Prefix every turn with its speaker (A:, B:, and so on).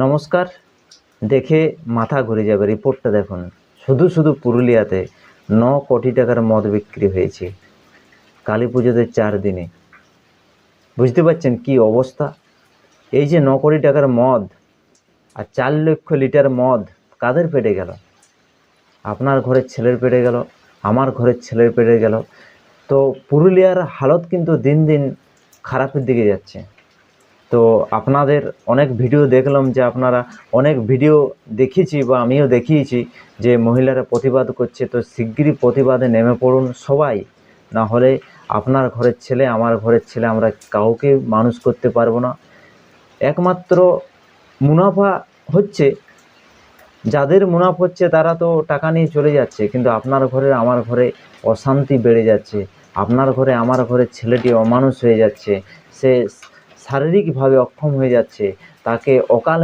A: নমস্কার। দেখে মাথা ঘুরে যাবে, রিপোর্টটা দেখুন। শুধু শুধু পুরুলিয়াতে 9 কোটি টাকার মদ বিক্রি হয়েছে কালী পুজোতে 4 দিনে। বুঝতে পারছেন কি অবস্থা? এই যে 9 কোটি টাকার মদ আর 4 লক্ষ লিটার মদ কাদের পেটে গেল? আপনার ঘরের ছেলের পেটে গেল, আমার ঘরের ছেলের পেটে গেল। তো পুরুলিয়ার হালত কিন্তু দিন দিন খারাপের দিকে যাচ্ছে। তো আপনাদের অনেক ভিডিও দেখলাম যে আপনারা অনেক ভিডিও দেখেছি বা আমিও দেখিয়েছি যে মহিলারা প্রতিবাদ করছে। তো শিগগিরই প্রতিবাদে নেমে পড়ুন সবাই, না হলে আপনার ঘরের ছেলে আমার ঘরের ছেলে আমরা কাউকে মানুষ করতে পারবো না। একমাত্র মুনাফা হচ্ছে, যাদের মুনাফা হচ্ছে তারা তো টাকা নিয়ে চলে যাচ্ছে, কিন্তু আপনার ঘরে আমার ঘরে অশান্তি বেড়ে যাচ্ছে। আপনার ঘরে আমার ঘরের ছেলেটি অমানুষ হয়ে যাচ্ছে, সে শারীরিকভাবে অক্ষম হয়ে যাচ্ছে, তাকে অকাল